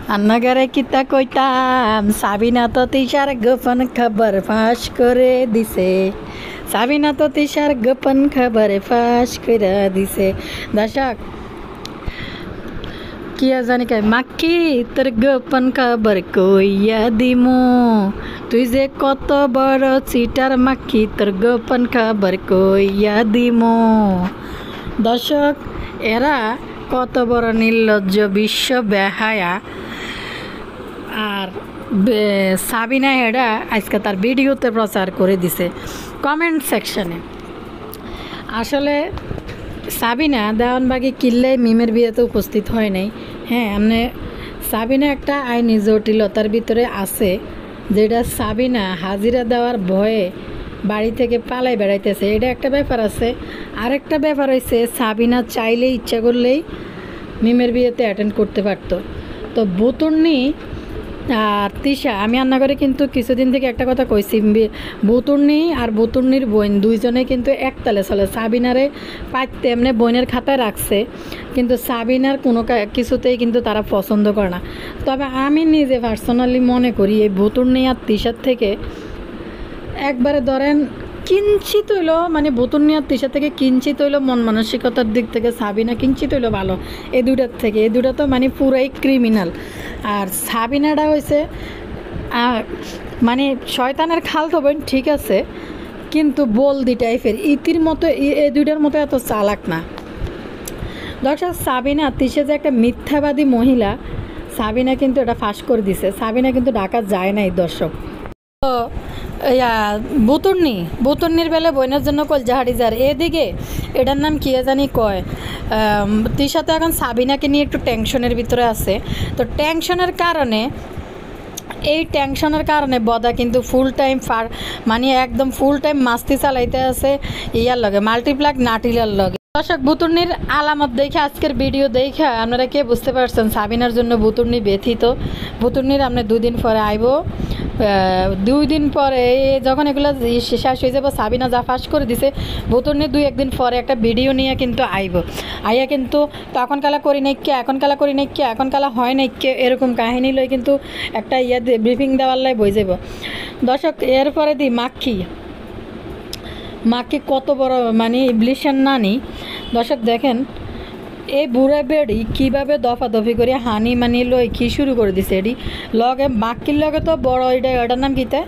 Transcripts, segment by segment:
अन्नागारे किता कइताम साबिना तो तिशार गोपन खबर फाँस करे दिसे साबिना तो तिशार गोपन खबर फाँस करे दिसे दर्शक किया जाने का माक्की তোর গোপন খবর কইয়া দিমু তুই যে কত বড় চিটার মাক্কি তোর গোপন খবর কইয়া দিমু দর্শক এরা কত বড় নির্লজ্জ বিশ্ব বেহায়া আর সাবিনা এরা আজকে তার ভিডিওতে প্রচার করে দিছে কমেন্ট সেকশনে আসলে সাবিনা দেওয়ানবাগি কিল্লে মিমের বিয়েতে উপস্থিত হয় নাই হ্যাঁ মানে সাবিনা একটা আইনি জটিলতার ভিতরে আছে যেটা সাবিনা হাজিরা দেওয়ার ভয়ে বাড়ি থেকে পালাই বেড়াইতেছে এটা একটা ব্যাপার আছে আরেকটা ব্যাপার হইছে সাবিনা চাইলে ইচ্ছা করলেই মিমের বিয়েতে অ্যাটেন্ড করতে পারতো তো বুতুর্নি আর তিশা আমি রান্না করে কিন্তু কিছুদিন থেকে একটা কথা কইছি বুতুর্নি আর বুতুর্নির বোন দুইজনে কিন্তু একতালে চলে সাবিনারে পাইতে এমনি বোনের খাতায় রাখছে কিন্তু সাবিনার কোনো কিছুতেই কিন্তু তারা পছন্দ করে না তবে আমি নিজে পার্সোনালি মনে করি এই বুতুর্নি আর তিশার থেকে একবারে ধরেন কিঞ্চিত হইলো মানে বুতুর্নি আর তিশা থেকে কিঞ্চিত হইলো মন মানসিকতার দিক থেকে সাবিনা কিঞ্চিত হইলো ভালো এই দুটার থেকে এই দুটা তো মানে পুরাই ক্রিমিনাল আর সাবিনাটা হয়েছে মানে শয়তানের খালতো বোন ঠিক আছে কিন্তু বলদি টাইপের ইতির মতো এই দুইটার মতো এত চালাক না দর্শক সাবিনা তিশা যে একটা মিথ্যাবাদী মহিলা সাবিনা কিন্তু এটা ফাঁস করে দিছে সাবিনা কিন্তু ঢাকা যায় নাই দর্শক তো বুতুর্নির বেলা বোনের জন্য কলজাহাড়ি যার এদিকে এটার নাম কি জানি কয় তিশা তো এখন সাবিনাকে নিয়ে একটু টেনশনের ভিতরে আছে তো টেনশনের কারণে বদা কিন্তু ফুল টাইম মানে একদম ফুল টাইম মাস্তি চালাইতে আছে ইয়ার লগে মাল্টিপ্লাক নাটিলার লগে দর্শক বুতুর্নির আলামত দেখে আজকের ভিডিও দেখে আপনারা কে বুঝতে পারছেন সাবিনার জন্য বুতুর্নি ব্যথিত বুতুর্নির আপনি 2 দিন পরে আইব 2 দিন পরে যখন এগুলো শেষ হয়ে যাবো সাবিনা যা ফাঁস করে দিছে বুতুর্নি 2-1 দিন পরে একটা ভিডিও নিয়ে কিন্তু আইয়া কিন্তু তখন কালা করি নাই কে এখন কালা করি নাই কে এখন কালা হয় নাই কে এরকম কাহিনী লই কিন্তু একটা ব্রিফিং দেওয়ার লাই বই যাব দর্শক এরপরে দি মাকে কত বড় মানে ইবলিশের নানি দর্শক দেখেন এই বুড়া বেড়ি কীভাবে দফাদফি করে হানি মানি লই কী শুরু করে দিছে এটি লগে মাক্কির লগে তো বড় এটার নাম কীতে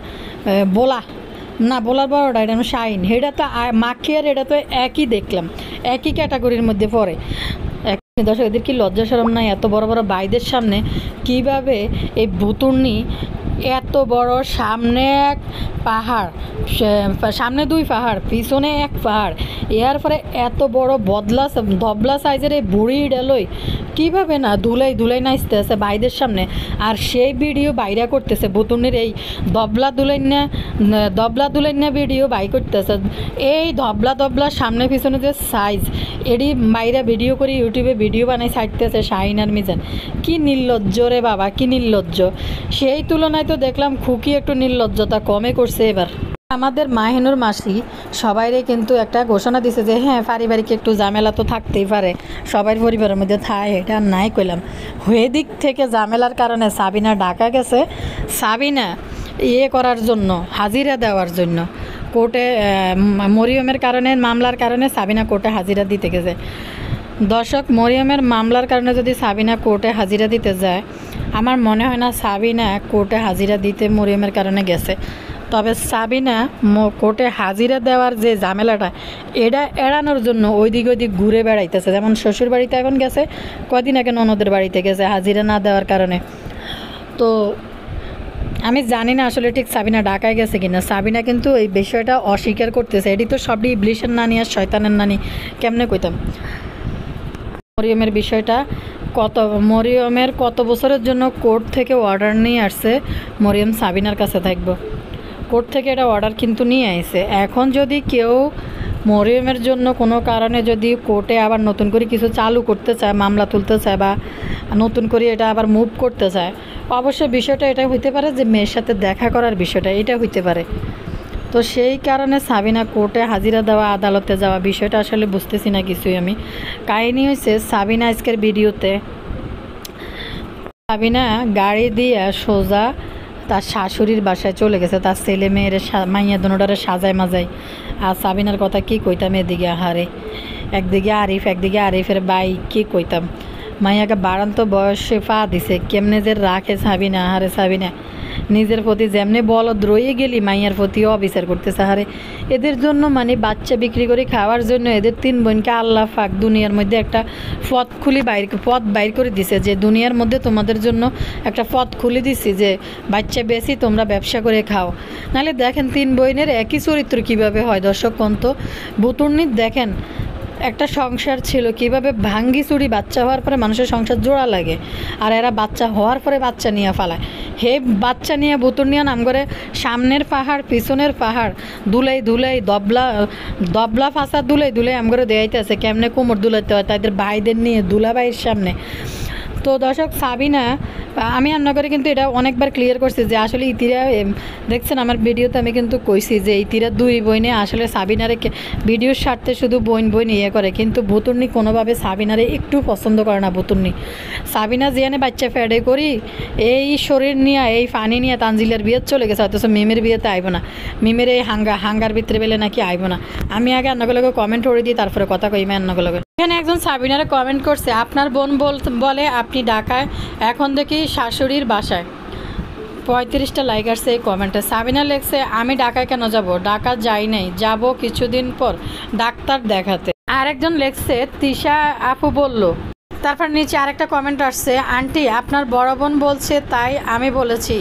বলার বড়টা এটা শাইন এটা তো মাক্কি আর এটা তো একই দেখলাম একই ক্যাটাগরির মধ্যে পড়ে দর্শক এদের কি লজ্জা শরম নাই এত বড় বড় ভাইদের সামনে কিভাবে এই বুতুর্নি এত বড় সামনে এক পাহাড় সামনে 2 পাহাড় পিছনে 1 পাহাড় এর পরে এত বড় ধবলা সাইজের এই বুড়ি ডালই কীভাবে না ধুলাই নাচতে আছে ভাইদের সামনে আর সেই ভিডিও বাইরা করতেছে বুতুর্নির এই দবলা দুলাইনা ভিডিও বাই করতেছে এই দবলা সামনে পিছনে যে সাইজ এডি বাইরা ভিডিও করে ইউটিউবে ভিডিও বানাই ছাড়তেছে শাহিন আর মিজান কি নির্লজ্জ রে বাবা কি নির্লজ্জ সেই তুলনায় তো দেখলাম খুকি একটু নির্লজ্জতা কমে করছে এবার আমাদের মাহিনুর মাসি সবাইরে কিন্তু একটা ঘোষণা দিছে যে হ্যাঁ পারিবারিক একটু ঝামেলা তো থাকতেই পারে সবার পরিবারের মধ্যে থায় এটা নাই কইলাম হয়ে দিক থেকে ঝামেলার কারণে সাবিনা ঢাকা গেছে সাবিনা করার জন্য হাজিরা দেওয়ার জন্য কোর্টে মরিয়মের কারণে মামলার কারণে সাবিনা কোর্টে হাজিরা দিতে গেছে দর্শক মরিয়মের মামলার কারণে যদি সাবিনা কোর্টে হাজিরা দিতে যায় আমার মনে হয় না সাবিনা কোর্টে হাজিরা দিতে মরিয়মের কারণে গেছে তবে সাবিনা কোর্টে হাজিরা দেওয়ার যে ঝামেলাটা এটা এড়ানোর জন্য ওইদিক ঘুরে বেড়াইতেছে যেমন শ্বশুর বাড়িতে এখন গেছে কদিন আগে ননদের বাড়িতে গেছে হাজিরা না দেওয়ার কারণে তো আমি জানি না আসলে ঠিক সাবিনা ঢাকায় গেছে কিনা সাবিনা কিন্তু এই বিষয়টা অস্বীকার করতেছে এটি তো সবই ইবলিশের নানি আর শয়তানের নানি কেমনে কইতাম মরিয়মের বিষয়টা মরিয়মের কত বছরের জন্য কোর্ট থেকে অর্ডার নিয়ে আসছে মরিয়ম সাবিনার কাছে থাকবো কোর্ট থেকে এটা অর্ডার কিন্তু নিয়ে আসছে এখন যদি কেউ মরিয়মের জন্য কোনো কারণে যদি কোর্টে আবার নতুন করে কিছু চালু করতে চায় মামলা তুলতে চায় বা নতুন করে এটা আবার মুভ করতে চায় অবশ্যই বিষয়টা এটা হইতে পারে যে মেয়ের সাথে দেখা করার বিষয়টা এটা হইতে পারে তো সেই কারণে সাবিনা কোর্টে হাজিরা দেওয়া আদালতে যাওয়া বিষয়টা আসলে বুঝতেছি না কিছুই আমি কাহিনী হয়েছে সাবিনা আজকের ভিডিওতে সাবিনা গাড়ি দিয়ে সোজা তার শাশুড়ির বাসায় চলে গেছে, তার ছেলে মেয়ের মাইয়া দুনোটারে সাজায় মাজায়। আর সাবিনার কথা কি কইতাম, এদিকে হারে একদিকে আরিফ একদিকে আরিফের বাই, কি কইতাম। মাইয়াকে বাড়ান্ত বয়সে পা দিছে, কেমনে যে রাখে সাবিনা। হারে সাবিনা নিজের প্রতি যেমনি বলদ রয়ে গেলি, মাইয়ার প্রতিও অবিচার করতেছে। হারে এদের জন্য মানে বাচ্চা বিক্রি করে খাওয়ার জন্য এদের 3 বোনকে আল্লাহ পাক দুনিয়ার মধ্যে একটা পথ বাইর করে দিছে, যে দুনিয়ার মধ্যে তোমাদের জন্য একটা পথ খুলে দিছি, যে বাচ্চা বেশি তোমরা ব্যবসা করে খাও। নাহলে দেখেন 3 বোনের একই চরিত্র কিভাবে হয়। দর্শক কন্ত বুতুর্নির দেখেন একটা সংসার ছিল, কিভাবে ভাঙ্গি চুরি বাচ্চা হওয়ার পরে মানুষের সংসার জোড়া লাগে, আর এরা বাচ্চা হওয়ার পরে বাচ্চা নিয়ে ফালায়। হে বাচ্চা নিয়ে বুতুর নিয়ে নাম করে সামনের পাহাড় পিছনের পাহাড় দুলাই দবলা ফাঁসা দুলাই আম করে দেয়াইতে আছে, কেমনে কোমর দুলাইতে হয় তাদের ভাইদের নিয়ে দুলাভাইয়ের সামনে। তো দর্শক সাবিনা, আমি রান্না করে কিন্তু এটা অনেকবার ক্লিয়ার করছি যে আসলে ইতিরা দেখছেন আমার ভিডিওতে আমি কিন্তু কইছি যে ইতিরা 2 বোনে আসলে সাবিনারে ভিডিওর স্বার্থে শুধু বোন ইয়ে করে, কিন্তু বুতুর্নি কোনোভাবে সাবিনারে একটু পছন্দ করে না। বুতুর্নি সাবিনা জিয়ানে বাচ্চা ফেডে করি এই শরীর নিয়ে এই ফানি নিয়ে তানজিলের বিয়ে চলে গেছে, অথচ মিমের বিয়েতে আইব না। মিমের এই হাঙ্গার ভিতরে বেলে নাকি আইব না। আমি আগে রান্নাগুলোকে কমেন্ট করে দিই, তারপরে কথা কই রান্নাগুলোকে। এখানে একজন সাবিনারে কমেন্ট করছে, আপনার বোন বলে আপনি ঢাকায়, এখন দেখি শাশুড়ির বাসায়। 35টা লাইক আসছে এই কমেন্টে। সাবিনা লেখছে, আমি ঢাকায় কেন যাব, ঢাকা যাই নাই, যাব কিছুদিন পর ডাক্তার দেখাতে। আরেকজন লেখছে, তিশা আপু বলল। তারপর নিচে আরেকটা কমেন্ট আসছে, আন্টি আপনার বড় বোন বলছে তাই আমি বলেছি,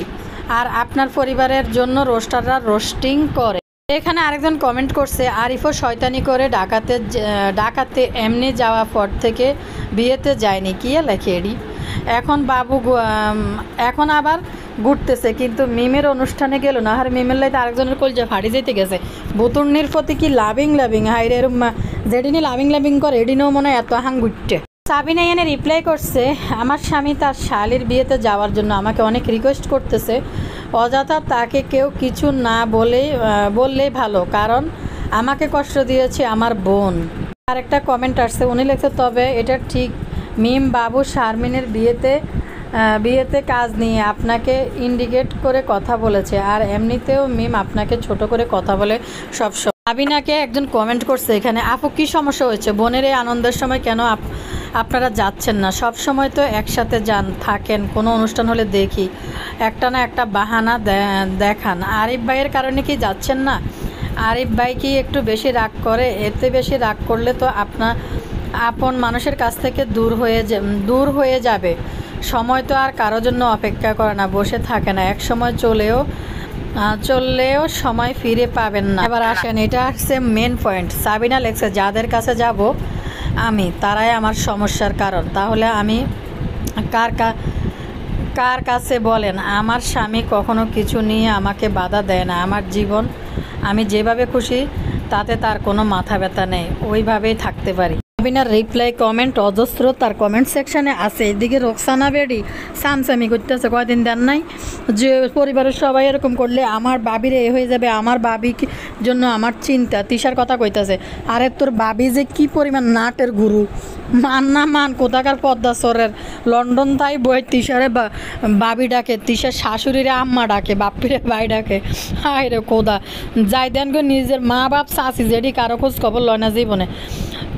আর আপনার পরিবারের জন্য রোস্টাররা রোস্টিং করে। এখানে আরেকজন কমেন্ট করছে, আরিফও শয়তানি করে ডাকাতে এমনি যাওয়া পর থেকে বিয়েতে যায়নি, কি লেখে এডি। এখন আবার ঘুরতেছে, কিন্তু মিমের অনুষ্ঠানে গেল না। আর মিমের লাইতে আরেকজনের কলজা ফাড়ি যেতে গেছে। বুতুর্নির প্রতি কি লাভিং হাইরে যেদিনই লাভিং করে এদিনও মনে হয় এত হাং ঘুরতে। সাবিনা এনে রিপ্লাই করছে, আমার স্বামী তার শালির বিয়েতে যাওয়ার জন্য আমাকে অনেক রিকোয়েস্ট করতেছে, অযথা তাকে কেউ কিছু না বললেই ভালো, কারণ আমাকে কষ্ট দিয়েছে আমার বোন। আর একটা কমেন্ট আসছে, উনি লেখছে, তবে এটা ঠিক মিম বাবু শারমিনের বিয়েতে কাজ নিয়ে আপনাকে ইন্ডিকেট করে কথা বলেছে, আর এমনিতেও মিম আপনাকে ছোট করে কথা বলে সবসময়। সাবিনাকে একজন কমেন্ট করছে এখানে, আপু কি সমস্যা হয়েছে, বোনের এই আনন্দের সময় কেন আপনারা যাচ্ছেন না? সব সময় তো একসাথে থাকেন, কোনো অনুষ্ঠান হলে দেখি, একটা না একটা বাহানা দেখান। আরিফ ভাইয়ের কারণে কি যাচ্ছেন না? আরিফ ভাই কি একটু বেশি রাগ করে? এতে বেশি রাগ করলে তো আপনার আপন মানুষের কাছ থেকে দূর হয়ে যাবে। সময় তো আর কারোর জন্য অপেক্ষা করে না, বসে থাকে না, এক সময় চললেও সময় ফিরে পাবেন না। এবার আসেন, এটা হচ্ছে মেন পয়েন্ট। সাবিনা লেখছে, যাদের কাছে যাব আমি তারাই আমার সমস্যার কারণ। তাহলে আমি কার কাছে বলেন? আমার স্বামী কখনো কিছু নিয়ে আমাকে বাধা দেয় না। আমার জীবন আমি যেভাবে খুশি তাতে তার কোনো মাথা ব্যথা নেই, ওইভাবেই থাকতে পারি। সাবিনার রিপ্লাই কমেন্ট অজস্র তার কমেন্ট সেকশানে আছে। এদিকে রোকসানা বেডি সামসামি করতেছে, কয়দিন দেন নাই যে পরিবারের সবাই এরকম করলে আমার বাবির এ হয়ে যাবে, আমার বাবির জন্য আমার চিন্তা। তিশার কথা কইতাছে, আরে তোর বাবি যে কি পরিমাণ নাটের গুরু, মান কোথাকার পদ্মাসরের লন্ডন তাই বই তিশারে বাবি ডাকে, তিশার শাশুড়িরে আম্মা ডাকে, বাপিরে ভাই ডাকে। হায় রে কোদা, যাই দেন গো নিজের মা বাপ চাচি যেটি কারো খোঁজ খবর লয় না জীবনে।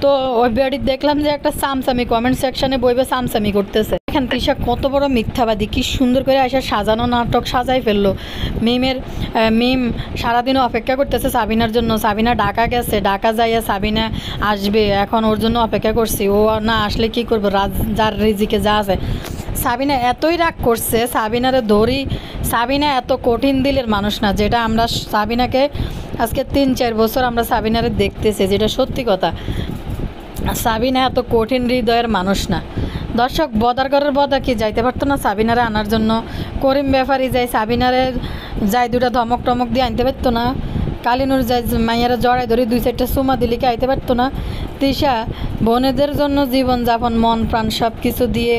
তো ওই বেড়ি দেখলাম যে একটা সামসামি কমেন্ট সেকশানে বইবে সামসামি করতেছে। এখন তিশা কত বড় মিথ্যাবাদী, কি সুন্দর করে এসে সাজানো নাটক সাজাই ফেললো। মিম সারাদিনও অপেক্ষা করতেছে সাবিনার জন্য। সাবিনা ঢাকা গেছে, ঢাকা যাইয়া সাবিনা আসবে, এখন ওর জন্য অপেক্ষা করছি। ও না আসলে কি করবো, যার রিজিকে যা আছে। সাবিনা এতই রাগ করছে, সাবিনারে ধরি। সাবিনা এত কঠিন দিলের মানুষ না, যেটা আমরা সাবিনাকে আজকে 3-4 বছর আমরা সাবিনারে দেখতেছি, যেটা সত্যি কথা। সাবিনা এত কঠিন হৃদয়ের মানুষ না। দর্শক, বদারগড়ের বদা কি যাইতে পারতো না সাবিনারে আনার জন্য? করিম ব্যাপারী যাই সাবিনারে যাই 2টা ধমক টমক দিয়ে আনতে পারতো না? কালিনুর যাই মাইয়ারা জড়াই ধরে 2-4টা চুমা দিলে কি আইতে পারতো না? তৃষা বোনেদের জন্য জীবনযাপন মন প্রাণ সব কিছু দিয়ে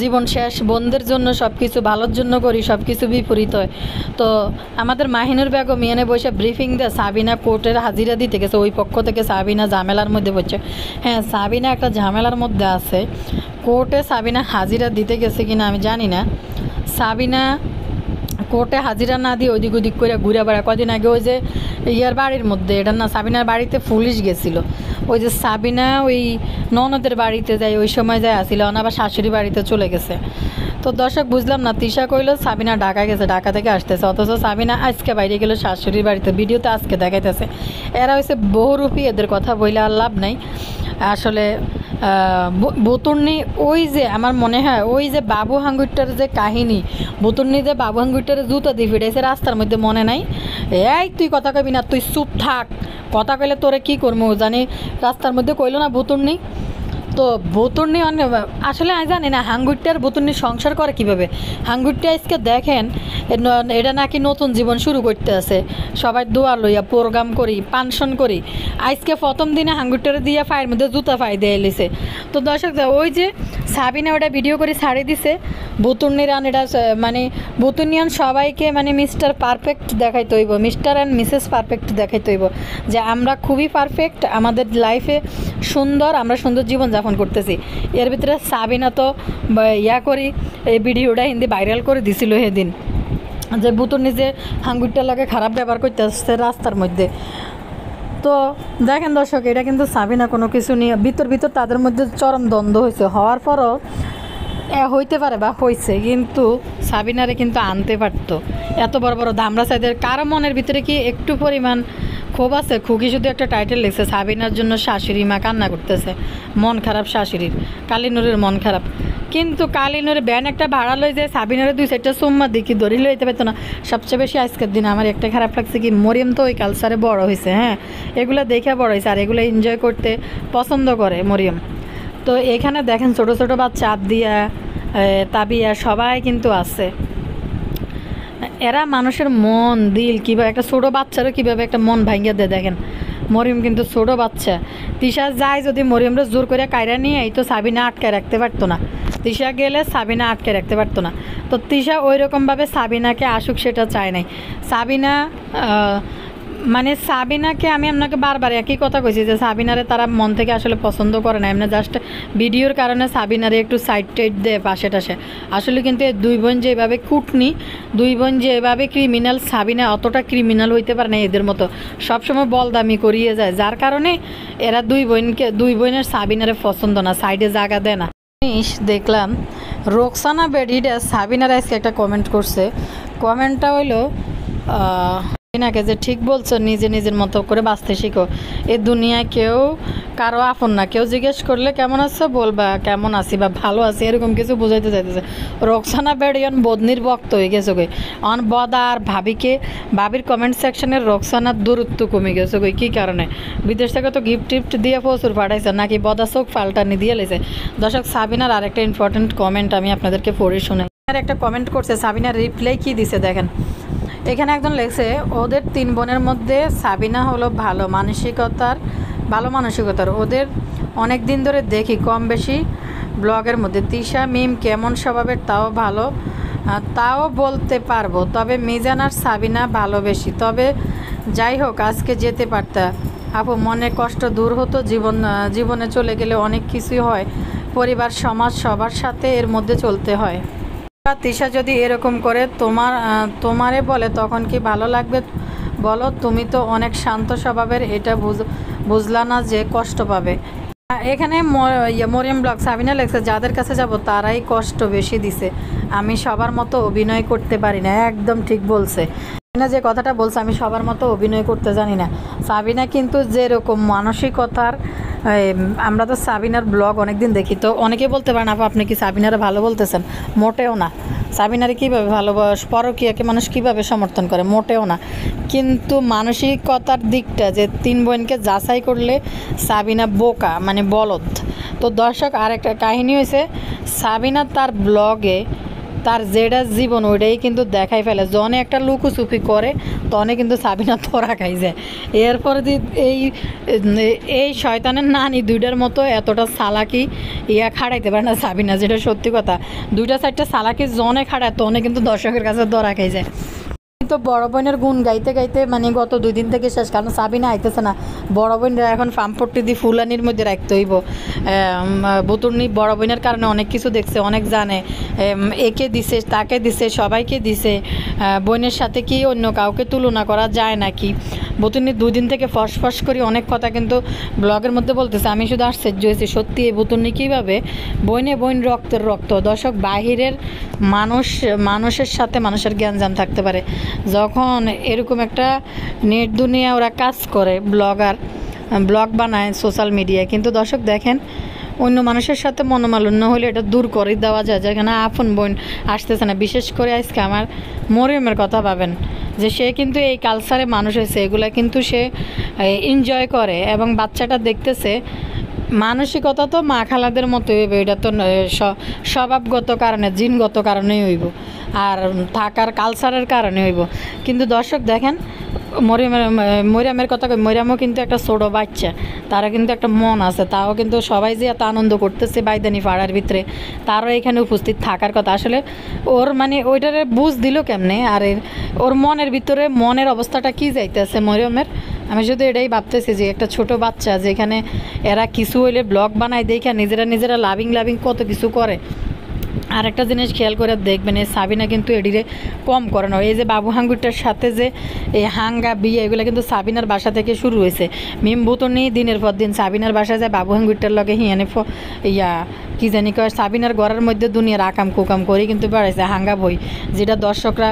জীবন শেষ, বোনদের জন্য সব কিছু ভালোর জন্য করি, সব কিছু বিপরীত হয়। তো আমাদের মাহিনুর বেগম এনে বসে ব্রিফিং দেয় সাবিনা কোর্টের হাজিরা দিতে গেছে, ওই পক্ষ থেকে সাবিনা ঝামেলার মধ্যে পড়ছে। হ্যাঁ, সাবিনা একটা ঝামেলার মধ্যে আছে। কোর্টে সাবিনা হাজিরা দিতে গেছে কিনা আমি জানি না। সাবিনা কোর্টে হাজিরা না দিয়ে ওদিক ওদিক করে ঘুরে বেড়া। কদিন আগে ওই যে ইয়ার বাড়ির মধ্যে, এটা না সাবিনার বাড়িতে পুলিশ গেছিল, ওই যে সাবিনা ওই ননদের বাড়িতে যায়, ওই সময় যায় আসছিল, আবার শাশুড়ি বাড়িতে চলে গেছে। তো দর্শক বুঝলাম না, তৃষা কইল সাবিনা ঢাকা গেছে, ঢাকা থেকে আসতেছে, অথচ সাবিনা আজকে বাইরে গেল শাশুড়ির বাড়িতে, ভিডিওতে আজকে দেখাইতেছে। এরা হয়েছে বহুরূপী, এদের কথা বইলে আর লাভ নাই আসলে। বতুর্নি ওই যে আমার মনে হয় ওই যে বাবু হাঙ্গুরটার যে কাহিনী, বতুর্নি যে বাবু হাঙ্গুরটারে জুতা দিয়ে ফিরেছে রাস্তার মধ্যে, মনে নাই? এই তুই কথা কবি না, তুই চুপ থাক, কথা কইলে তোরে কি করবো জানি, রাস্তার মধ্যে কইলো না বতুর্নি। তো বতুর্নি আসলে আমি জানি না হাঙ্গুরটার বতুর্নি সংসার করে কিভাবে। হাঙ্গুরটা আজকে দেখেন এটা নাকি নতুন জীবন শুরু করতে আছে, সবাই দোয়া লইয়া প্রোগ্রাম করি, পানশন করি। আজকে প্রথম দিনে হাঙ্গুরটারে দিয়ে ফাইয়ের মধ্যে জুতা ফাই দিয়ে এলিছে। তো দর্শক ওই যে সাবিনা ওটা ভিডিও করে ছাড়ি দিছে, বতুর্নিরান এটা মানে বতুর্নিয়ান সবাইকে মানে মিস্টার পারফেক্ট দেখাইতে হইব, মিস্টার অ্যান্ড মিসেস পারফেক্ট দেখাইতে হইব যে আমরা খুবই পারফেক্ট, আমাদের লাইফে সুন্দর, আমরা সুন্দর জীবনযাপন করতেছি। এর ভিতরে সাবিনা তো ইয়া করি এই ভিডিওটা হিন্দি ভাইরাল করে দিছিল সেদিন, যে বুতুর্নি যে হাঙ্গুরটার লাগে খারাপ ব্যবহার করতে আসছে রাস্তার মধ্যে। তো দেখেন দর্শক, এটা কিন্তু সাবিনা কোনো কিছু নিয়ে ভিতর তাদের মধ্যে চরম দ্বন্দ্ব হয়েছে, হওয়ার পরও হইতে পারে বা হয়েছে, কিন্তু সাবিনারে কিন্তু আনতে পারতো। এত বড় বড় ধামরা সাইদের কারো মনের ভিতরে কি একটু পরিমাণ ক্ষোভ আছে? খুকি শুধু একটা টাইটেল লিখছে, সাবিনার জন্য শাশুড়ি মা কান্না করতেছে, মন খারাপ শাশুড়ির, কালিনুরের মন খারাপ। কিন্তু কালিনুরের ব্যান একটা ভাড়া লই যায়, সাবিনারে 2-4টা সুম্মা দেখি ধরি লইতে পারতো না। সবচেয়ে বেশি আজকের দিন আমার একটা খারাপ লাগছে কি, মরিয়ম তো ওই কালচারে বড় হয়েছে, হ্যাঁ এগুলো দেখে বড় হয়েছে, আর এগুলো এনজয় করতে পছন্দ করে মরিয়ম। তো এখানে দেখেন ছোটো ছোটো বাচ্চা আদিয়া, তাবিয়া সবাই কিন্তু আছে। এরা মানুষের মন দিল কীভাবে, একটা ছোটো বাচ্চারও কীভাবে একটা মন ভাঙ্গিয়ে দেয় দেখেন। মরিয়ম কিন্তু ছোটো বাচ্চা, তৃষা যায় যদি মরিয়মরা জোর করে কায়রা নিয়ে এই তো সাবিনা আটকে রাখতে পারতো না, তৃষা গেলে সাবিনা আটকে রাখতে পারতো না। তো তৃষা ওই রকমভাবে সাবিনাকে আসুক সেটা চায় নাই। সাবিনা মানে সাবিনাকে আমি আপনাকে বারবার একই কথা কইছি যে সাবিনারে তারা মন থেকে আসলে পছন্দ করে না, এমনি জাস্ট ভিডিওর কারণে সাবিনারে একটু সাইড টাইড দেয় পাশে টাশে। আসলে কিন্তু এই দুই বোন যেভাবে কুটনি, দুই বোন যেভাবে ক্রিমিনাল, সাবিনা অতটা ক্রিমিনাল হইতে পারে না এদের মতো, সবসময় বলদামি করিয়ে যায়, যার কারণে এরা দুই বোনের সাবিনারে পছন্দ না, সাইডে জায়গা দেয় না। দেখলাম রোকসানা বেডিডা সাবিনার আজকে একটা কমেন্ট করছে, কমেন্টটা হইলো নাকে যে ঠিক বলছো, নিজের মতো করে বাঁচতে শিখো, এ দুনিয়ায় কেউ কারো আপন না, কেউ জিজ্ঞেস করলে কেমন আছো বলবা কেমন আছি বা ভালো আছি, এরকম কিছু বুঝাইতে চাইতেছে। রোকসানা বেডিয়ান বদনির বক্ত হয়ে গেছে গই অন বদা আর ভাবির কমেন্ট সেকশনের রোকসানার দূরত্ব কমে গেছে গই, কী কারণে? বিদেশ থেকে তো গিফট দিয়ে প্রচুর পাঠাইছে, নাকি বদা চোখ পাল্টানি দিয়ে লেছে। দর্শক সাবিনার আরেকটা ইম্পর্টেন্ট কমেন্ট আমি আপনাদেরকে পড়ে শোনাই। একটা কমেন্ট করছে, সাবিনার রিপ্লাই কি দিছে দেখেন। এখানে একজন লেখছে, ওদের 3 বোনের মধ্যে সাবিনা হলো ভালো মানসিকতার, ওদের অনেক দিন ধরে দেখি কম বেশি ব্লগের মধ্যে। তৃষা মিম কেমন স্বভাবের তাও ভালো, তাও বলতে পারবো, তবে মিজান আর সাবিনা ভালোবেসি। তবে যাই হোক আজকে যেতে পারতা আপু, মনে কষ্ট দূর হতো, জীবনে চলে গেলে অনেক কিছুই হয়, পরিবার সমাজ সবার সাথে এর মধ্যে চলতে হয়। তৃষা যদি এরকম করে তোমারে বলে তখন কি ভালো লাগবে বলো? তুমি তো অনেক শান্ত স্বভাবের, এটা বুঝলা না যে কষ্ট পাবে। এখানে মরিয়ম ব্লগ সাবিনা লেখছে, যাদের কাছে যাব তারাই কষ্ট বেশি দিছে, আমি সবার মতো অভিনয় করতে পারি না। একদম ঠিক বলছে সাবিনা, যে কথাটা বলছে আমি সবার মতো অভিনয় করতে জানি না। সাবিনা কিন্তু যেরকম মানসিকতার, আমরা তো সাবিনার ব্লগ অনেকদিন দেখি, তো অনেকে বলতে পারেন আপনি কি সাবিনারে ভালো বলতেছেন? মোটেও না। সাবিনারে কীভাবে ভালোবাস, পরকীয়াকে মানুষ কীভাবে সমর্থন করে? মোটেও না। কিন্তু মানসিকতার দিকটা যে 3 বোনকে যাচাই করলে সাবিনা বোকা, মানে বলদ। তো দর্শক আরেকটা কাহিনী হয়েছে, সাবিনা তার ব্লগে তার যেটা জীবন ওইটাই কিন্তু দেখাই ফেলে। জনে একটা লুকোচুপি করে তনে কিন্তু সাবিনা ধরা খাই যায়। এরপরে এই এই শয়তানের নানি দুইটার মতো এতটা চালাকি খাড়াইতে পারে না সাবিনা, যেটা সত্যি কথা। দুইটা সাইডটা চালাকি জনে খাড়ায় তনে কিন্তু দর্শকের কাছে ধরা খাই যায়। তো বড় বোনের গুণ গাইতে গাইতে মানে গত 2 দিন থেকে শেষ, কারণ সাবিনা আইতেছে না। বড় বোনরা এখন পাম্পট্টি দিয়ে ফুলানির মধ্যে রাখতে হইব। বুতুর্নি বড় বোনের কারণে অনেক কিছু দেখছে, অনেক জানে, একে দিছে তাকে দিছে সবাইকে দিছে। বোনের সাথে কি অন্য কাউকে তুলনা করা যায় নাকি? বুতুর্নি 2 দিন থেকে ফস করি অনেক কথা কিন্তু ব্লগের মধ্যে বলতেছে। আমি শুধু আশ্চর্য হয়েছি সত্যি এই বুতুর্নি কীভাবে বোন রক্তের রক্ত। দর্শক, বাহিরের মানুষের সাথে মানুষের জ্ঞানজাম থাকতে পারে। যখন এরকম একটা নেট দুনিয়া ওরা কাজ করে, ব্লগ বানায় সোশ্যাল মিডিয়ায়, কিন্তু দর্শক দেখেন অন্য মানুষের সাথে মনোমালিন্য হলে এটা দূর করে দেওয়া যায়, যেখানে আপন বোন আসতেছে না। বিশেষ করে আজকে আমার মরিয়মের কথা ভাবেন, যে সে কিন্তু এই কালচারে মানুষ হয়েছে, এগুলা কিন্তু সে এনজয় করে এবং বাচ্চাটা দেখতেছে। মানসিকতা তো মা খালাদের মতো হইব, এটা তো স্বভাবগত কারণে জিনগত কারণেই হইব, আর থাকার কালচারের কারণে হইব। কিন্তু দর্শক দেখেন মরিয়ামের কথা কই, মরিয়ামও কিন্তু একটা ছোটো বাচ্চা, তারা কিন্তু একটা মন আছে। তাও কিন্তু সবাই যে এত আনন্দ করতেছে বাইদানি পাড়ার ভিতরে, তারও এখানে উপস্থিত থাকার কথা। আসলে ওর মানে ওইটারে বুঝ দিল কেমনে, আর ওর মনের ভিতরে মনের অবস্থাটা কি যাইতেছে মরিয়মের। আমি শুধু এটাই ভাবতেছি যে একটা ছোট বাচ্চা যেখানে এরা কিছু হইলে ব্লগ বানায় দেখে নিজেরা লাভিং কত কিছু করে। আর একটা জিনিস খেয়াল করে দেখবেন, এই সাবিনা কিন্তু এডিরে কম করে না। এই যে বাবু হাঙ্গুরটার সাথে যে এই হাঙ্গা বিয়ে, এগুলো কিন্তু সাবিনার বাসা থেকে শুরু হয়েছে। মিমবুতনি দিনের পর দিন সাবিনার বাসায় যায় বাবু হাঙ্গুরটার লগে হিয়ানে কি জানি কয় সাবিনার ঘরের মধ্যে দুনিয়ার আকাম কুকাম করে কিন্তু বেড়াইছে হাঙ্গা বই, যেটা দর্শকরা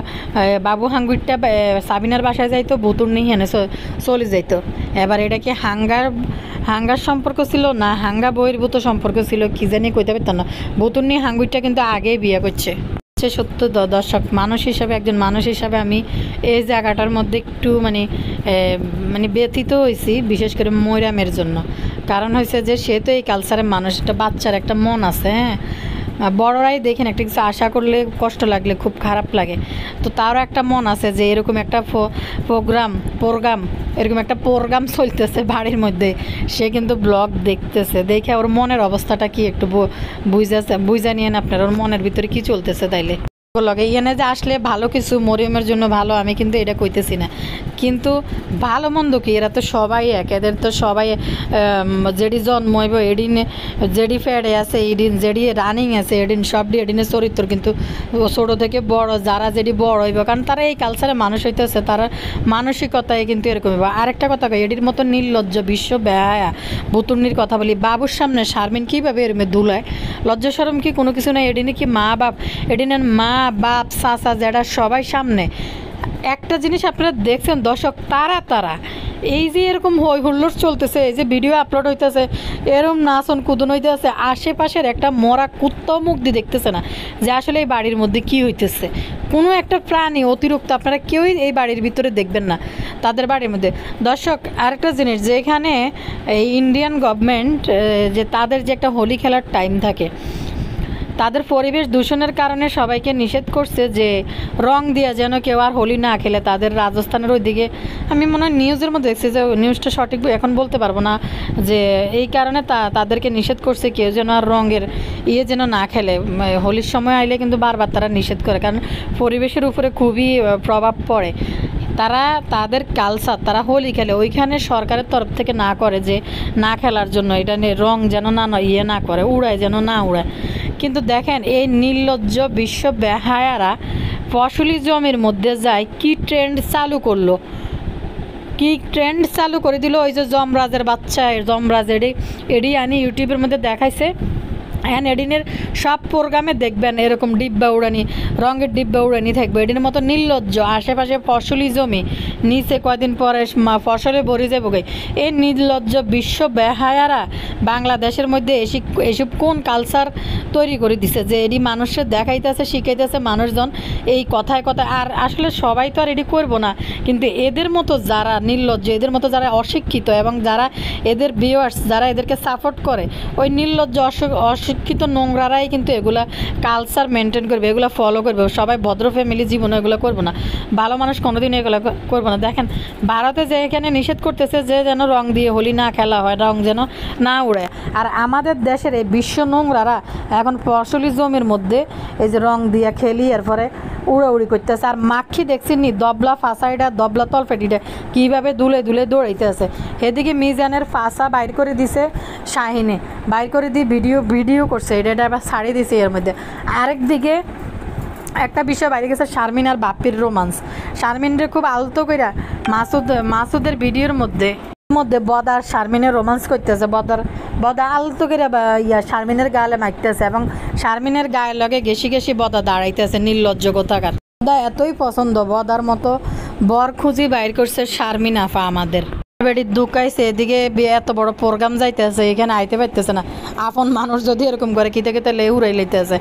বাবু হাঙ্গুরটা সাবিনার বাসায় যাইতো, বুতুর্নি হিয়ানে চলে যাইতো। এবার এটা কি হাঙ্গার সম্পর্ক ছিল না হাঙ্গা বইয়ের বুতো সম্পর্ক ছিল, কি জানি কইতে পারতাম না। বুতুর্নি হাঙ্গুরটা কিন্তু আগেই বিয়ে করছে। সত্য দর্শক, একজন মানুষ হিসাবে আমি এই জায়গাটার মধ্যে একটু মানে ব্যথিত হয়েছি, বিশেষ করে মরিয়মের জন্য। কারণ হয়েছে যে সে তো এই কালচারের মানুষ, একটা বাচ্চার একটা মন আছে। হ্যাঁ, বড়রাই দেখেন একটা কিছু আশা করলে কষ্ট লাগলে খুব খারাপ লাগে, তো তারও একটা মন আছে যে এরকম একটা প্রোগ্রাম চলতেছে বাড়ির মধ্যে, সে কিন্তু ব্লগ দেখতেছে, দেখে ওর মনের অবস্থাটা কি একটু বুঝা নিয়েন আপনার, ওর মনের ভিতরে কি চলতেছে। তাইলে লগে এনে যে আসলে ভালো কিছু মরিয়মের জন্য ভালো, আমি কিন্তু এটা কইতেছি না, কিন্তু ভালো মন্দ কি, এরা তো সবাই এক, এদের তো সবাই যেডি জন্ম হইব এডিন, যেডি ফ্যাডে আছে এডিন, যেডি রানিং আছে এডিন, সবডি এডিনের চরিত্র কিন্তু ছোটো থেকে বড়, যারা যেডি বড় হইব, কারণ তারা এই কালচারে মানুষ হইতেছে, তারা মানসিকতায় কিন্তু এরকম হইব। আরেকটা কথা কই, এডির মতো নির্লজ্জ বিশ্ব বেহায়া বুতুর্নির কথা বলি, বাবুর সামনে শারমিন কীভাবে এরমে দুলায়, লজ্জা শরম কি কোনো কিছু নাই? এডিনে কি মা বাপ, এডিনের মা বাপ চাচা যেটা সবাই সামনে। একটা জিনিস আপনারা দেখছেন দর্শক, তারা এই যে এরকম হই হুল্লোড় চলতেছে, এই যে ভিডিও আপলোড হইতেছে, এরকম নাচন কুদন হইতেছে, আশেপাশের একটা মরা কুত্তাও মুখ দিয়ে দেখতেছে না যে আসলে এই বাড়ির মধ্যে কি হইতেছে। কোনো একটা প্রাণী অতিরিক্ত আপনারা কেউই এই বাড়ির ভিতরে দেখবেন না তাদের বাড়ির মধ্যে। দর্শক, আরেকটা জিনিস, যে এখানে এই ইন্ডিয়ান গভর্নমেন্ট যে তাদের যে একটা হোলি খেলার টাইম থাকে, তাদের পরিবেশ দূষণের কারণে সবাইকে নিষেধ করছে যে রং দিয়ে যেন কেউ আর হোলি না খেলে। তাদের রাজস্থানের ওইদিকে আমি মনে হয় নিউজের মধ্যে দেখছি, যে নিউজটা সঠিক এখন বলতে পারবো না, যে এই কারণে তাদেরকে নিষেধ করছে কেউ যেন আর রঙের যেন না খেলে। হোলির সময় আইলে কিন্তু বারবার তারা নিষেধ করে, কারণ পরিবেশের উপরে খুবই প্রভাব পড়ে। তারা তাদের কালচার, তারা হোলি খেলে, ওইখানে সরকারের তরফ থেকে না করে যে না খেলার জন্য, এটা রং যেন না না করে, উড়ায় যেন না উড়ায়। কিন্তু দেখেন এই নির্লজ্জ বিশ্ব বেহায়ারা ফসলি জমির মধ্যে যায় কি ট্রেন্ড চালু করে দিল। ওই যে যমরাজের বাচ্চা, যমরাজ এডি আনি ইউটিউবের মধ্যে দেখাইছে। হ্যাঁ, এডিনের সব প্রোগ্রামে দেখবেন এরকম রঙের ডিব্বা উড়ানি থাকবে। এডিনের মতো নির্লজ্জ, আশেপাশে ফসলি জমি, নিচে কয়দিন পরে ফসলে ভরে যাবো। এই নির্লজ্জ বিশ্ব বেহায়ারা বাংলাদেশের মধ্যে এসব কোন কালচার তৈরি করে দিছে যে এডি মানুষের দেখাইতেছে, শিখাইতেছে মানুষজন এই কথায়। আর আসলে সবাই তো আর এডি করবো না, কিন্তু এদের মতো যারা নির্লজ্জ, এদের মতো যারা অশিক্ষিত এবং যারা এদের ভিউয়ার্স, যারা এদেরকে সাপোর্ট করে, ওই নির্লজ্জ অশিক্ষিত শিক্ষিত নোংরারাই কিন্তু এগুলা কালচার মেনটেন করবে, এগুলো ফলো করবে। সবাই ভদ্র ফ্যামিলি জীবনে এগুলো করবো না, ভালো মানুষ কোনোদিন এগুলো করবো না। দেখেন ভারতে যে এখানে নিষেধ করতেছে যে যেন রং দিয়ে হোলি না খেলা হয়, রং যেন না উড়ে। আর আমাদের দেশের এই বিশ্ব নোংরারা এখন ফসলি জমির মধ্যে এই যে রং দিয়ে খেলি এরপরে উড়াউড়ি করতেছে। আর মাখি দেখছি নি দবলা ফাঁসাইটা দবলা তলফেটিটা কীভাবে দুলে দুলে দৌড়াইতে আছে। এদিকে মিজানের ফাঁসা বাইর করে দিছে শাহিনে, বাইর করে দিয়ে ভিডিও করছে, এটা আবার ছাড়িয়ে দিছে এর মধ্যে। আরেক দিকে একটা বিষয় বাইরে গেছে শারমিন আর বাপ্পির রোমান্স। শারমিনরে খুব আলতো কইরা মাসুদের ভিডিওর মধ্যে বদা আর শারমিনের রোমান্স করতেছে। বদা আলতো করে শারমিনের গালে মারতেছে এবং শারমিনের গায়ের লগে ঘেসি বদা দাঁড়াইতেছে, নির্লজ্জ কোথাকার। বদা এতই পছন্দ, বদার মতো বর খুঁজি বাইর করছে শারমিন আফা আমাদের। বেড়ি দুকাইছে, এদিকে এত বড় প্রোগ্রাম যাইতেছে, এখানে আইতে পারতেছে না। আপন মানুষ যদি এরকম করে কিতে কিতে উড়াই লইতেছে।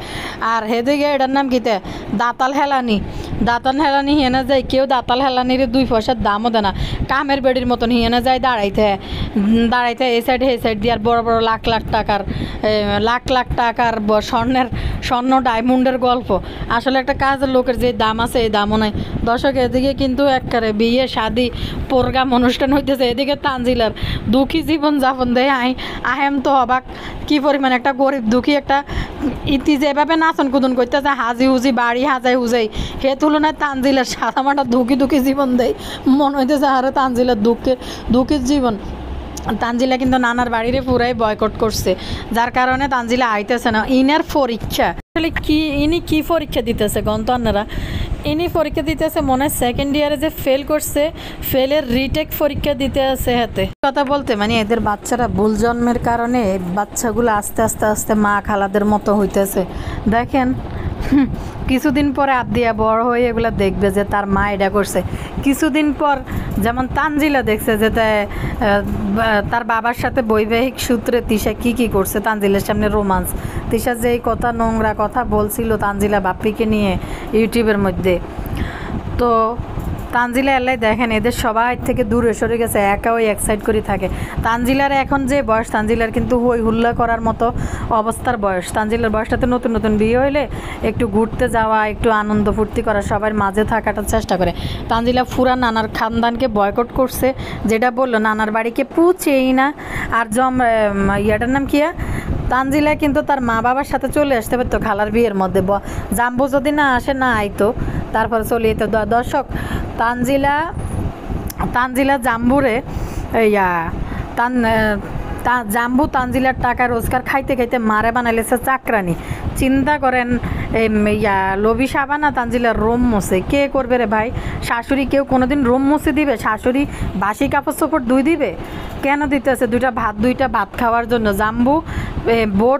আর হেদিকে এটার নাম কিতে দাতাল হেলানি হিয়েনা যায়, কেউ দাতাল হেলানির 2 পয়সার দামও দেয় না। কামের বেড়ির মতন হিয়েনা যায় দাঁড়াইতে এই সাইড দিয়ে। আর বড় বড় লাখ লাখ টাকার স্বর্ণ ডায়মন্ডের গল্প। আসলে একটা কাজের লোকের যে দাম আছে এই দামও নাই। দর্শক এদিকে কিন্তু একবারে বিয়ে শাদি প্রোগ্রাম অনুষ্ঠান হইতেছে। এদিকে তানজিলার দুঃখী জীবনযাপন দেয় আহেম তো অবাক, কি পরিমাণ একটা গরিব দুঃখী একটা ইতি যেভাবে নাচন কুদন করতেছে, হাজি হুজি বাড়ি হাজাই হে তুলনায় তানজিলার সাদামাটা দুঃখী জীবন দেয়। মনে হইতেছে আরে তানজিলার দুঃখের জীবন। তানজিলা কিন্তু নানার বাড়িরে পুরাই বয়কট করছে, যার কারণে তানজিলা আইতেছে না। ইনার পরীক্ষা আসলে ইনি কি পরীক্ষা দিতেছে গন্তন্যরা, ইনি পরীক্ষা দিতেছে মনে হয় সেকেন্ড ইয়ারে যে ফেল করছে, ফেলের রিটেক পরীক্ষা দিতে আছে হাতে। কথা বলতে মানে এদের বাচ্চারা ভুল জন্মের কারণে বাচ্চাগুলো আস্তে আস্তে মা খালাদের মতো হইতেছে। দেখেন কিছুদিন পরে আদিয়া বড় হয়ে এগুলো দেখবে যে তার মা এটা করছে। কিছুদিন পর যেমন তানজিলা দেখছে যে তার বাবার সাথে বৈবাহিক সূত্রে তিশা কি করছে, তানজিলার সামনে রোমান্স। তিশা যে এই কথা নোংরা কথা বলছিল তানজিলা বাপ্পিকে নিয়ে ইউটিউবের মধ্যে, তো তানজিলা এলাই দেখেন এদের সবাই থেকে দূরে সরে গেছে, একা ওই এক সাইড করে থাকে। তানজিলার এখন যে বয়স, তানজিলার কিন্তু হই হুল্লা করার মতো অবস্থার বয়স। তানজিলার বয়সটাতে নতুন বিয়ে হইলে একটু ঘুরতে যাওয়া, একটু আনন্দ ফুর্তি করা, সবার মাঝে থাকাটার চেষ্টা করে। তানজিলা ফুরা নানার খানদানকে বয়কট করছে, যেটা বললো নানার বাড়িকে পুছেই না। আর ইয়াটার নাম কি, তানজিলা কিন্তু তার মা বাবার সাথে চলে আসতে পারতো খালার বিয়ের মধ্যে। জাম্বু যদি না আসে না আইতো, তারপরে চলে যেত। দর্শক তানজিলা জাম্বুরে জাম্বু তানজিলার টাকা রোজগার খাইতে মারে বানাইলেছে চাকরানি। চিন্তা করেন লোভি সাবানা তানজিলার রোম মোছে কে করবে রে ভাই? শাশুড়ি কেউ কোনোদিন রোম মোছে দিবে? শাশুড়ি বাসি কাপড় চোপড় দিবে? কেন দিতেছে? দুইটা ভাত খাওয়ার জন্য। জাম্বু বোর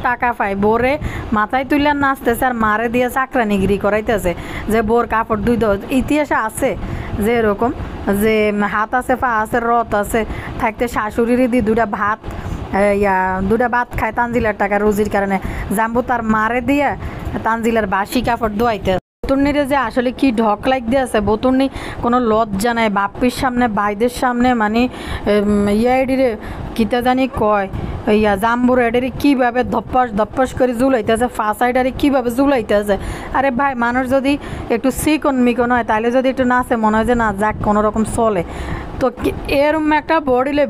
টাকা পায়, বোরে মাথায় তুলে নাচতেছে আর মারে দিয়ে চাকরানিগিরি করাইতেছে যে বোর কাপড় ইতিহাসে আছে যে এরকম যে হাত আছে পা আছে রথ আছে থাকতে শাশুড়িরই দিয়ে দুটা ভাত খায় তানজিলার টাকা রুজির কারণে। জাম্বু তার মারে দিয়ে তানজিলার বাসি কাপড় ধোয়াইতে। বতুর্নিরে যে আসলে কি ঢক লাইক দিয়ে আছে, বতুর্নি কোনো লজ্জা নাই বাপ্পির সামনে ভাইদের সামনে, মানে ইয়াইডিরে কিতা জানি কয় জাম্বুর এডারে কীভাবে ধপ্পাস করে ঝুলাইতেছে, ফাঁসাইডারে কীভাবে ঝুলাইতেছে। আরে ভাই মানুষ যদি একটু মিকন হয় তাহলে যদি একটু নাচে মনে হয় যে না যাক কোনো রকম চলে। তো এরম একটা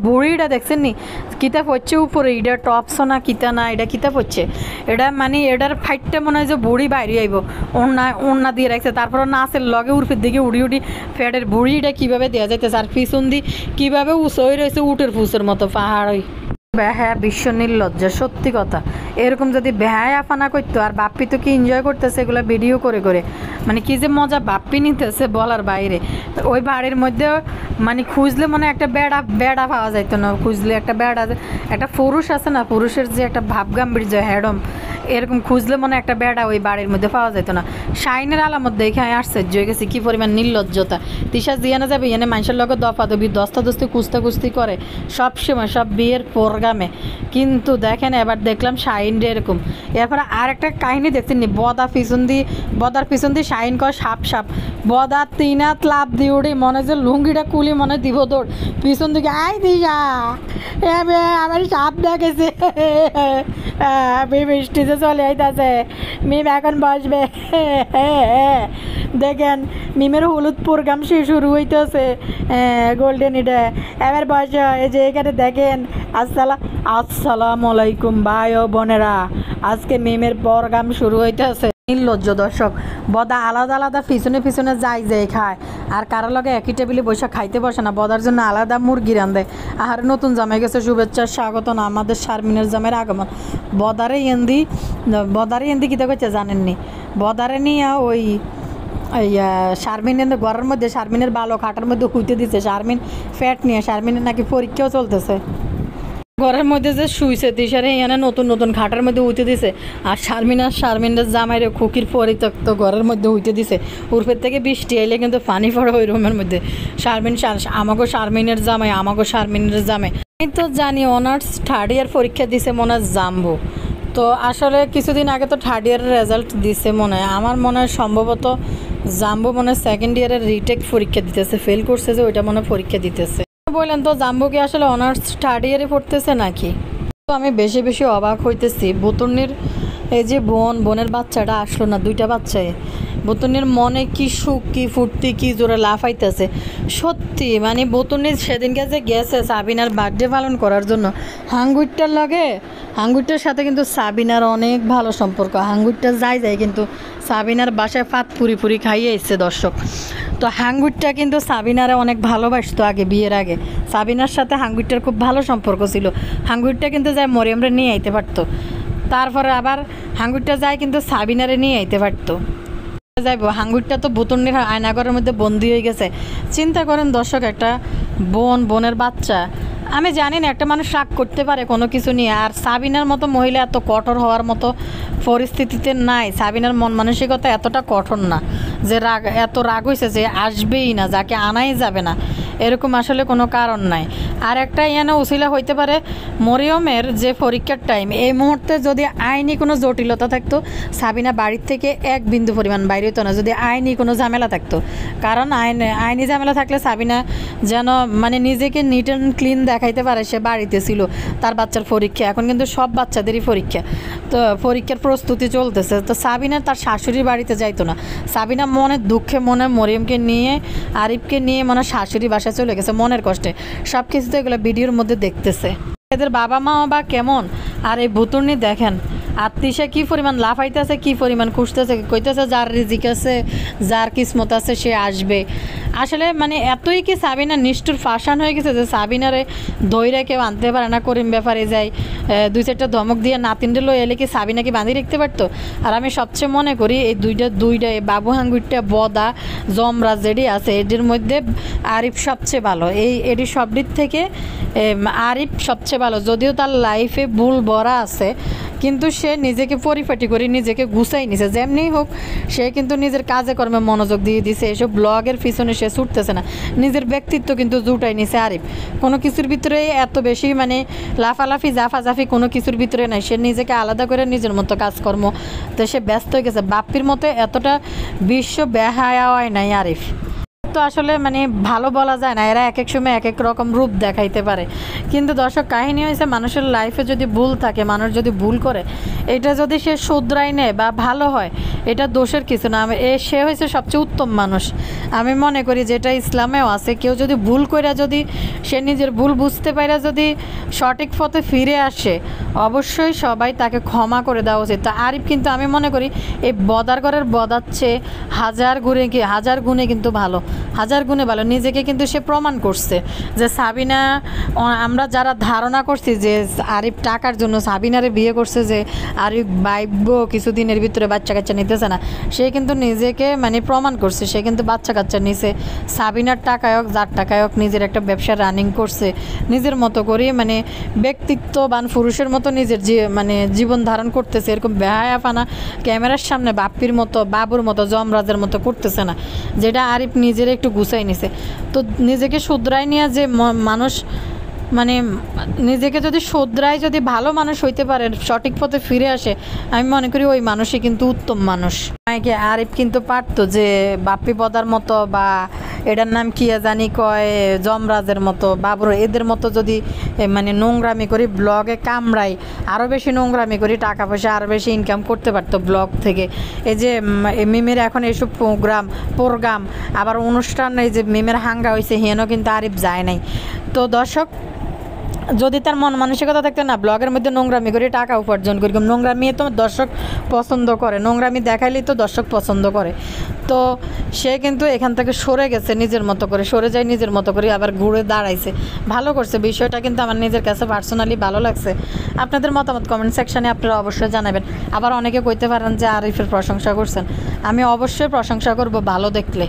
বুড়িটা দেখছেন নি কিতা পড়ছে উপরে, এটা টপস না কিতা না, এটা কিতা পড়ছে, এটা মানে এটার ফাইটটা মনে হয় যে বুড়ি বাইরে আইব, ওড়না দিয়ে রাখছে। তারপর নাচের লগে উর্ফের দিকে উড়ি ফ্যাটের বুড়িটা কীভাবে দেওয়া যাইতেছে, আর পিছন দিয়ে কীভাবে উঁচই রয়েছে উটের ফুসের মতো পাহাড়। হ্যাঁ বিশ্ব নির্লজ্জা, সত্যি কথা। এরকম যদি বেহায় আফানা করতো, আর বাপ্পি তো কি এনজয় করতেছে এগুলো ভিডিও করে, মানে কি যে মজা বাপ্পি নিতেছে বলার বাইরে। ওই বাড়ির মধ্যে মানে খুঁজলে মনে একটা বেড়া পাওয়া যাইতো না, খুঁজলে একটা একটা পুরুষ আছে না, পুরুষের যে একটা ভাবগাম্ভীর্য হ্যাডম, এরকম খুঁজলে মনে একটা বেড়া ওই বাড়ির মধ্যে পাওয়া যেত না। শাইনের আলামত দেখে আশ্চর্য হয়ে গেছি কি পরিমাণ নির্লজ্জতা। তিশা জিয়ানা যাবে এনে মানুষের লগে দফাদফি দস্তাদস্তি কুস্তি করে সবসময় সব বিয়ের প্রোগ্রামে, কিন্তু দেখেন এবার দেখলাম শাইনরে এরকম। এরপরে আর একটা কাহিনী দেখছেন নি, বদার পিছন দিয়ে শাইন কয় সাপ বদা 3 হাত লাভ দিয়ে উঠে মনে যে লুঙ্গিটা কুলি মনে দিব দৌড় পিছন দিকে আই দিশা আমার সাপ দেখেছে মিম স্টেজে চলে আইতাছে মিম এখন বসবে দেখেন মিমের হলুদ প্রোগ্রাম শুরু হইতেছে গোল্ডেন এটা এবার বয়স এই যে এখানে দেখেন আসসালামু আলাইকুম ভাই ও বোনেরা আজকে মিমের প্রোগ্রাম শুরু হইতেছে। নির্লজ্জ দর্শক বদা আলাদা আলাদা পিছনে পিছনে যাই খায় আর কারো লগে একই টেবিলে বসে খাইতে বসে না, বদার জন্য আলাদা মুরগি রান্ধে। আর নতুন জামাই গেছে শুভেচ্ছা স্বাগত না আমাদের শারমিনের জামের আগমন। বদারে এন্দি কী দেখছে জানেননি, বদারে নিয়ে ওই শারমিনের ঘরের মধ্যে শারমিনের বালো খাটার মধ্যে হুইতে দিচ্ছে। শারমিন ফ্যাট নিয়ে শারমিনের নাকি পরীক্ষাও চলতেছে। ঘরের মধ্যে যে শুইছে তিসারে এখানে নতুন নতুন খাটার মধ্যে উঠে দিছে আর শারমিনের জামাইরে খুকির পরিত্যক্ত ঘরের মধ্যে উঠে দিছে। উর্ফের থেকে বৃষ্টি এলে কিন্তু পানি পড়ে ওই রুমের মধ্যে। আমাকে শারমিনের জামাই আমি তো জানি অনার্স 3rd ইয়ার পরীক্ষা দিছে মনে হয় জাম্বো। তো আসলে কিছুদিন আগে তো 3rd ইয়ারের রেজাল্ট দিছে মনে হয়, আমার মনে হয় সম্ভবত জাম্বো মনে হয় 2nd ইয়ারের রিটেক পরীক্ষা দিতেছে, ফেল করছে যে ওইটা মনে পরীক্ষা দিতেছে। বললেন তো জাম্বো কি আসলে অনার্স 3rd ইয়ারে পড়তেছে নাকি? তো আমি বেশি বেশি অবাক হইতেছি। বুতুনির এই যে বোনের বাচ্চাটা আসলো না, 2টা বাচ্চায় বুতুনির মনে কি সুখ কি ফুর্তি কি জোরে লাফাইতেছে সত্যি। মানে বুতুনির সেদিনকে যে গেছে সাবিনার বার্থডে পালন করার জন্য হাঙ্গুইটার সাথে কিন্তু সাবিনার অনেক ভালো সম্পর্ক। হাঙ্গুইটা যায় কিন্তু সাবিনার বাসায় ফাত পুরি খাইয়ে এসছে দর্শক। তো হাঙ্গুইটটা কিন্তু সাবিনারে অনেক ভালোবাসতো আগে, বিয়ের আগে সাবিনার সাথে হাঙ্গুইটটার খুব ভালো সম্পর্ক ছিল। হাঙ্গুইটটা কিন্তু যায় মরিয়মরে নিয়ে আইতে পারতো, তারপরে আবার হাঙ্গুইটটা যায় কিন্তু সাবিনারে নিয়ে আইতে পারতো। যাইব হাঙ্গুইটটা তো বুতুনির আয়নাঘরের মধ্যে বন্দি হয়ে গেছে। চিন্তা করেন দর্শক, একটা বোনের বাচ্চা। আমি জানি না একটা মানুষ রাগ করতে পারে কোনো কিছু নিয়ে, আর সাবিনার মতো মহিলা এত কঠোর হওয়ার মতো পরিস্থিতিতে নাই। সাবিনার মন মানসিকতা এতটা কঠোর না যে এত রাগ হয়েছে যে আসবেই না, যাকে আনাই যাবে না, এরকম আসলে কোনো কারণ নাই। আর একটা ইয়ানো উসিলা হইতে পারে মরিয়মের যে পরীক্ষার টাইম, এই মুহূর্তে যদি আইনি কোনো জটিলতা থাকতো সাবিনা বাড়ির থেকে 1 বিন্দু পরিমাণ বাইরে হতো না, যদি আইনি কোনো ঝামেলা থাকতো। কারণ আইনি ঝামেলা থাকলে সাবিনা যেন মানে নিজেকে নিট অ্যান্ড ক্লিন দেখাইতে পারে সে বাড়িতে ছিল। তার বাচ্চার পরীক্ষা, এখন কিন্তু সব বাচ্চাদেরই পরীক্ষা, তো পরীক্ষার প্রস্তুতি চলতেছে। তো সাবিনা তার শাশুড়ির বাড়িতে যাইতো না। সাবিনা মনের দুঃখে মনে মরিয়মকে নিয়ে আরিফকে নিয়ে মনে শাশুড়ি বাসায় চলে গেছে মনের কষ্টে। সব কিছু তো এগুলো ভিডিওর মধ্যে দেখতেছে। এদের বাবা মা বা কেমন, আর এই বুতুনি দেখেন আত্মীসা কি পরিমাণ লাফাইতেছে, কি পরিমাণ খুঁজতেছে, কইতেছে যার রিজিক আছে যার কিসমত আছে সে আসবে। আসলে মানে এতই কি সাবিনা নিষ্ঠুর ফাঁসান হয়ে গেছে যে সাবিনারে দইরা কেউ আনতে পারে না। করিম ব্যাপারে যায় 2-4টা ধমক দিয়ে নাতিনটা লই এলে কি সাবিনাকে বাঁধিয়ে রাখতে পারতো। আর আমি সবচেয়ে মনে করি এই দুইটা বাবু হাঙ্গুইটটা বদা জমরাজ যেটি আছে এদের মধ্যে আরিফ সবচেয়ে ভালো। এটি সব দিক থেকে আরিফ সবচেয়ে ভালো, যদিও তার লাইফে ভুল ভরা আছে কিন্তু সে নিজেকে পরিপাটি করে নিজেকে গুছাই নিছে। যেমনি হোক সে কিন্তু নিজের কাজে কর্মে মনোযোগ দিয়ে দিছে, এসব ব্লগের পিছনে সে ছুটতেছে না, নিজের ব্যক্তিত্ব কিন্তু জুটাই নিছে আরিফ। কোনো কিছুর ভিতরে এত বেশি মানে লাফালাফি জাফাজাফি কোনো কিছুর ভিতরে নাই, সে নিজেকে আলাদা করে নিজের মতো কাজকর্ম তো সে ব্যস্ত হয়ে গেছে। বাপ্পির মতো এতটা বিশ্ব বেহায়া হয় নাই আরিফ। তো আসলে মানে ভালো বলা যায় না, এরা এক এক সময় এক এক রকম রূপ দেখাইতে পারে। কিন্তু দর্শক কাহিনী হয়েছে মানুষের লাইফে যদি ভুল থাকে, মানুষ যদি ভুল করে এটা যদি সে শুধরাই নেয় বা ভালো হয় এটা দোষের কিছু না। সে হয়েছে সবচেয়ে উত্তম মানুষ আমি মনে করি, যেটা ইসলামেও আছে। কেউ যদি ভুল করে যদি সে নিজের ভুল বুঝতে পারে যদি সঠিক পথে ফিরে আসে অবশ্যই সবাই তাকে ক্ষমা করে দেওয়া উচিত। তা আরিফ কিন্তু আমি মনে করি এই বদার ঘরের বদার চেয়ে হাজার গুণে কিন্তু ভালো, 1000 গুণে ভালো। নিজেকে কিন্তু সে প্রমাণ করছে যে সাবিনা, আমরা যারা ধারণা করছি যে আরিফ টাকার জন্য সাবিনারে বিয়ে করছে, যে আরিফ বাইব কিছুদিনের ভিতরে বাচ্চা কাচ্চা নিতেছে না, সে কিন্তু নিজেকে মানে প্রমাণ করছে। সে কিন্তু বাচ্চা কাচ্চা নিছে, সাবিনার টাকায় হোক যার টাকায় হোক নিজের একটা ব্যবসা রানিং করছে নিজের মতো করে, মানে ব্যক্তিত্ববান পুরুষের মতো নিজের মানে জীবন ধারণ করতেছে। এরকম বেহায়াপানা ক্যামেরার সামনে বাপ্পির মতো বাবুর মতো জমরাজের মতো করতেছে না, যেটা আরিফ নিজের একটু গুছাই নিছে। তো নিজেকে শুধরাই নিয়ে যে মানুষ মানে নিজেকে যদি শোধরায়, যদি ভালো মানুষ হইতে পারে, সঠিক পথে ফিরে আসে, আমি মনে করি ওই মানুষই কিন্তু উত্তম মানুষ। মাইকে আরিফ কিন্তু পারতো যে বাপ্পি পদার মতো বা এটার নাম কি জানি কয় যমরাজের মতো, বাবর এদের মতো যদি মানে নোংরামি করি ব্লগে কামড়াই, আরও বেশি নোংরামি করি, টাকা পয়সা আরও বেশি ইনকাম করতে পারতো ব্লগ থেকে। এই যে মিমের এখন এইসব প্রোগ্রাম আবার অনুষ্ঠান, এই যে মিমের হাঙ্গা হয়েছে, হেনও কিন্তু আরিফ যায় নাই। তো দর্শক, যদি তার মন মানসিকতা থাকতে না ব্লগের মধ্যে নোংরামি করে টাকা উপার্জন করি, নোংরামি তো দর্শক পছন্দ করে, নোংরামি দেখাইলেই তো দর্শক পছন্দ করে। তো সে কিন্তু এখান থেকে সরে গেছে, নিজের মতো করে সরে যায়, নিজের মতো করে আবার ঘুরে দাঁড়াইছে, ভালো করছে। বিষয়টা কিন্তু আমার নিজের কাছে পার্সোনালি ভালো লাগছে। আপনাদের মতামত কমেন্ট সেকশানে আপনারা অবশ্যই জানাবেন। আবার অনেকে কইতে পারেন যে আরিফের প্রশংসা করছেন, আমি অবশ্যই প্রশংসা করব ভালো দেখলে।